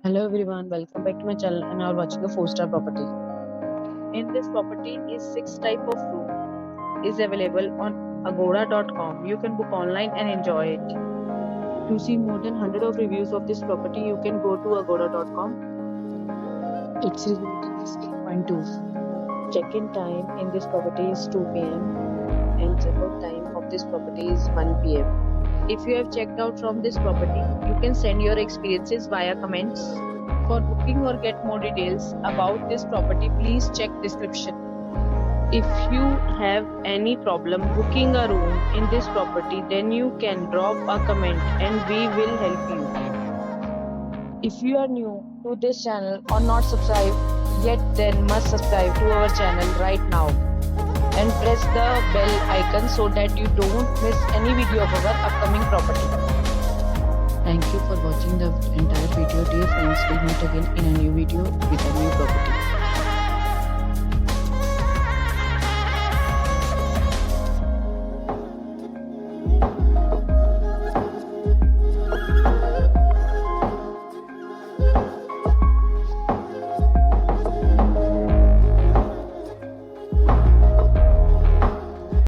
Hello everyone, welcome back to my channel and now watching a 4-star property. In this property is 6 type of room is available on agoda.com. You can book online and enjoy it. To see more than 100 of reviews of this property, you can go to agoda.com. Its review rating is 8.2. Check-in time in this property is 2 p.m. and check-out time of this property is 1 p.m. If you have checked out from this property, you can send your experiences via comments. For booking or get more details about this property, please check description. If you have any problem booking a room in this property, then you can drop a comment and we will help you. If you are new to this channel or not subscribed yet, then must subscribe to our channel right now and press the bell icon so that you don't miss any video of our upcoming property. Thank you for watching the entire video. Dear friends, we'll meet again in a new video with a new property.